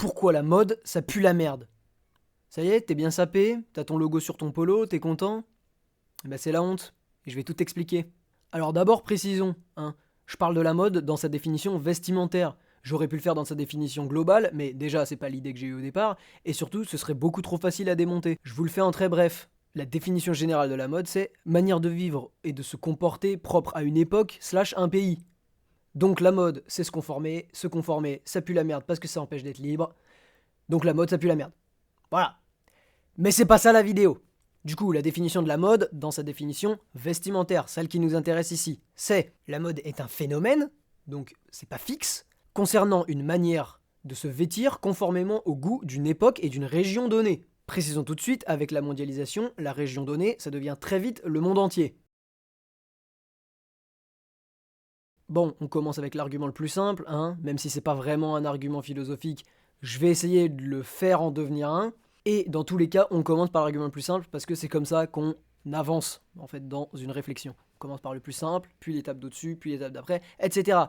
pourquoi la mode, ça pue la merde. Ça y est, t'es bien sapé, t'as ton logo sur ton polo, t'es content? Eh ben c'est la honte, et je vais tout t'expliquer. Alors d'abord précisons, hein, je parle de la mode dans sa définition vestimentaire. J'aurais pu le faire dans sa définition globale, mais déjà c'est pas l'idée que j'ai eue au départ, et surtout ce serait beaucoup trop facile à démonter. Je vous le fais en très bref. La définition générale de la mode, c'est manière de vivre et de se comporter propre à une époque / un pays. Donc la mode, c'est se conformer, ça pue la merde parce que ça empêche d'être libre. Donc la mode, ça pue la merde. Voilà. Mais c'est pas ça la vidéo. Du coup, la définition de la mode, dans sa définition vestimentaire, celle qui nous intéresse ici, c'est la mode est un phénomène, donc c'est pas fixe, concernant une manière de se vêtir conformément au goût d'une époque et d'une région donnée. Précisons tout de suite, avec la mondialisation, la région donnée, ça devient très vite le monde entier. Bon, on commence avec l'argument le plus simple, hein, même si c'est pas vraiment un argument philosophique, je vais essayer de le faire en devenir un. Et dans tous les cas, on commence par l'argument le plus simple parce que c'est comme ça qu'on avance en fait dans une réflexion. On commence par le plus simple, puis l'étape d'au-dessus, puis l'étape d'après, etc.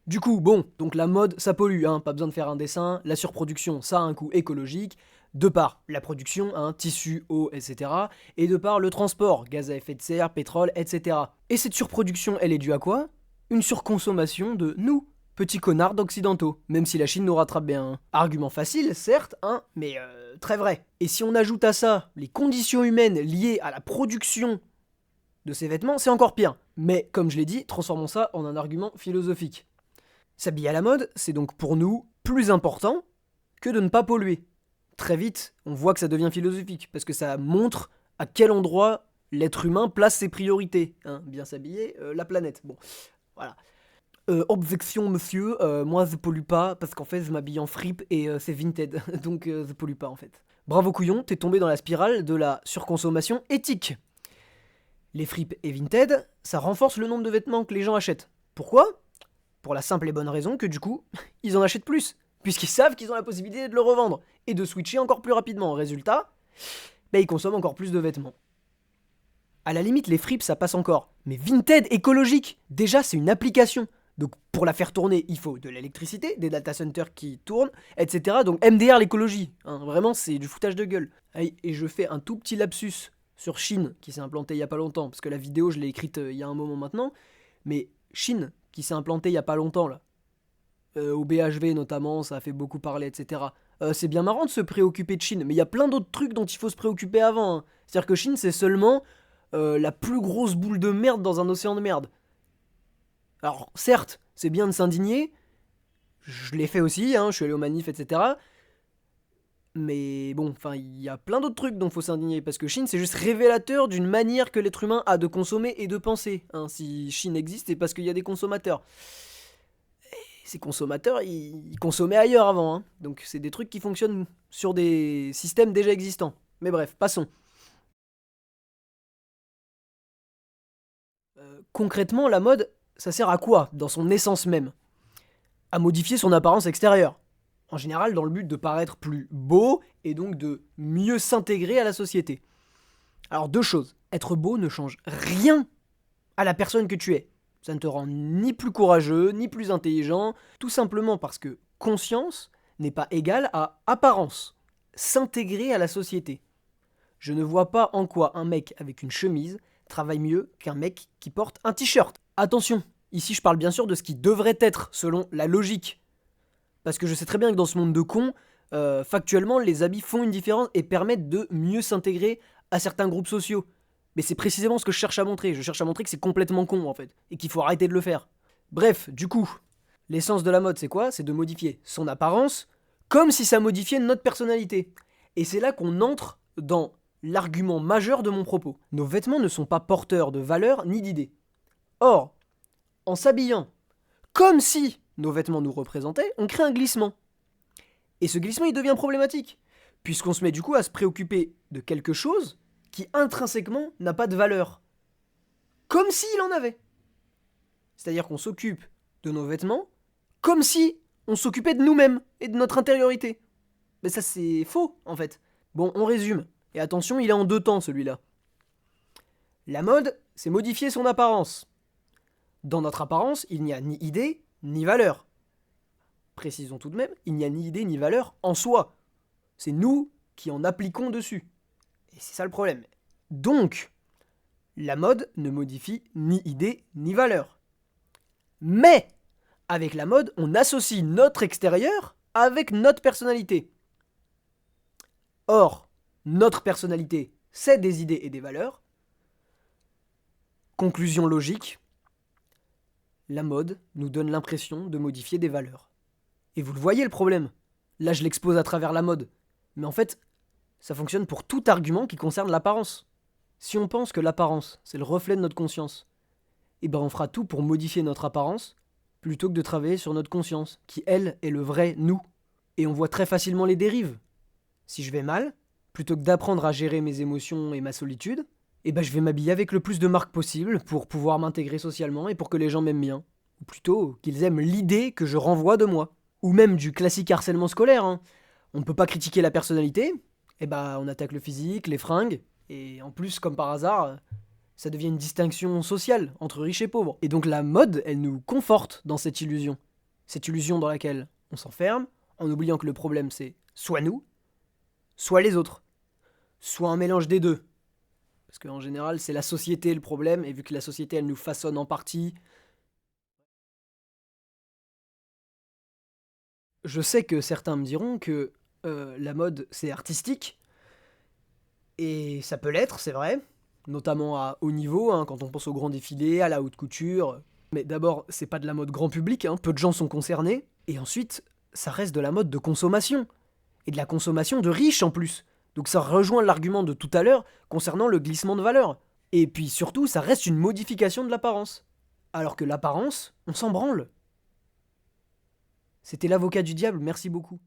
Du coup, bon, donc la mode, ça pollue, hein, pas besoin de faire un dessin. La surproduction, ça a un coût écologique, de par la production, hein, tissu, eau, etc. Et de par le transport, gaz à effet de serre, pétrole, etc. Et cette surproduction, elle est due à quoi? Une surconsommation de nous, petits connards d'occidentaux, même si la Chine nous rattrape bien. Hein. Argument facile, certes, hein, mais très vrai. Et si on ajoute à ça les conditions humaines liées à la production de ces vêtements, c'est encore pire. Mais comme je l'ai dit, transformons ça en un argument philosophique. S'habiller à la mode, c'est donc pour nous plus important que de ne pas polluer. Très vite, on voit que ça devient philosophique, parce que ça montre à quel endroit l'être humain place ses priorités. Hein, bien s'habiller, la planète. Bon, voilà. Objection, monsieur, moi je pollue pas parce qu'en fait je m'habille en fripe et c'est Vinted, donc je pollue pas en fait. Bravo couillon, t'es tombé dans la spirale de la surconsommation éthique. Les fripes et Vinted, ça renforce le nombre de vêtements que les gens achètent. Pourquoi? Pour la simple et bonne raison que du coup, ils en achètent plus, puisqu'ils savent qu'ils ont la possibilité de le revendre et de switcher encore plus rapidement. Résultat, ils consomment encore plus de vêtements. À la limite, les fripes, ça passe encore. Mais Vinted écologique, déjà, c'est une application. Donc, pour la faire tourner, il faut de l'électricité, des data centers qui tournent, etc. Donc, MDR l'écologie. Hein, vraiment, c'est du foutage de gueule. Et je fais un tout petit lapsus sur Chine, qui s'est implanté il y a pas longtemps, parce que la vidéo, je l'ai écrite il y a un moment maintenant. Mais Chine, qui s'est implanté il y a pas longtemps, là, au BHV notamment, ça a fait beaucoup parler, etc. C'est bien marrant de se préoccuper de Chine, mais il y a plein d'autres trucs dont il faut se préoccuper avant. Hein. C'est-à-dire que Chine, c'est seulement la plus grosse boule de merde dans un océan de merde. Alors, certes, c'est bien de s'indigner, je l'ai fait aussi, hein, je suis allé aux manifs, etc. Mais bon, enfin, il y a plein d'autres trucs dont il faut s'indigner, parce que Chine, c'est juste révélateur d'une manière que l'être humain a de consommer et de penser. Hein. Si Chine existe, c'est parce qu'il y a des consommateurs. Et ces consommateurs, ils consommaient ailleurs avant, hein. Donc c'est des trucs qui fonctionnent sur des systèmes déjà existants. Mais bref, passons. Concrètement, la mode, ça sert à quoi dans son essence même? À modifier son apparence extérieure. En général, dans le but de paraître plus beau et donc de mieux s'intégrer à la société. Alors deux choses. Être beau ne change rien à la personne que tu es. Ça ne te rend ni plus courageux, ni plus intelligent, tout simplement parce que conscience n'est pas égale à apparence. S'intégrer à la société. Je ne vois pas en quoi un mec avec une chemise travaille mieux qu'un mec qui porte un t-shirt. Attention, ici je parle bien sûr de ce qui devrait être selon la logique. Parce que je sais très bien que dans ce monde de cons, factuellement, les habits font une différence et permettent de mieux s'intégrer à certains groupes sociaux. Mais c'est précisément ce que je cherche à montrer. Je cherche à montrer que c'est complètement con en fait, et qu'il faut arrêter de le faire. Bref, du coup, l'essence de la mode c'est quoi? C'est de modifier son apparence comme si ça modifiait notre personnalité. Et c'est là qu'on entre dans l'argument majeur de mon propos. Nos vêtements ne sont pas porteurs de valeurs ni d'idées. Or, en s'habillant comme si nos vêtements nous représentaient, on crée un glissement. Et ce glissement, il devient problématique, puisqu'on se met du coup à se préoccuper de quelque chose qui intrinsèquement n'a pas de valeur. Comme s'il en avait. C'est-à-dire qu'on s'occupe de nos vêtements comme si on s'occupait de nous-mêmes et de notre intériorité. Mais ça, c'est faux, en fait. Bon, on résume. Et attention, il est en deux temps, celui-là. La mode, c'est modifier son apparence. Dans notre apparence, il n'y a ni idée, ni valeur. précisons tout de même, il n'y a ni idée ni valeur en soi. C'est nous qui en appliquons dessus. Et c'est ça le problème. Donc, la mode ne modifie ni idée ni valeur. Mais, avec la mode, on associe notre extérieur avec notre personnalité. Or, notre personnalité, c'est des idées et des valeurs. Conclusion logique, la mode nous donne l'impression de modifier des valeurs. Et vous le voyez le problème. Là, je l'expose à travers la mode. Mais en fait, ça fonctionne pour tout argument qui concerne l'apparence. Si on pense que l'apparence, c'est le reflet de notre conscience, eh ben on fera tout pour modifier notre apparence, plutôt que de travailler sur notre conscience, qui elle est le vrai nous. Et on voit très facilement les dérives. Si je vais mal, plutôt que d'apprendre à gérer mes émotions et ma solitude, eh ben je vais m'habiller avec le plus de marques possible pour pouvoir m'intégrer socialement et pour que les gens m'aiment bien. Ou plutôt qu'ils aiment l'idée que je renvoie de moi. Ou même du classique harcèlement scolaire. On ne peut pas critiquer la personnalité, eh ben on attaque le physique, les fringues, et en plus, comme par hasard, ça devient une distinction sociale entre riches et pauvres. Et donc la mode, elle nous conforte dans cette illusion. Cette illusion dans laquelle on s'enferme, en oubliant que le problème c'est soit nous, soit les autres. Soit un mélange des deux. Parce qu'en général, c'est la société le problème, et vu que la société, elle nous façonne en partie. Je sais que certains me diront que la mode, c'est artistique, et ça peut l'être, c'est vrai, notamment à haut niveau, quand on pense aux grands défilés, à la haute couture. Mais d'abord, c'est pas de la mode grand public, peu de gens sont concernés, et ensuite, ça reste de la mode de consommation, et de la consommation de riches en plus. Donc ça rejoint l'argument de tout à l'heure concernant le glissement de valeur. Et puis surtout, ça reste une modification de l'apparence. Alors que l'apparence, on s'en branle. C'était l'avocat du diable, merci beaucoup.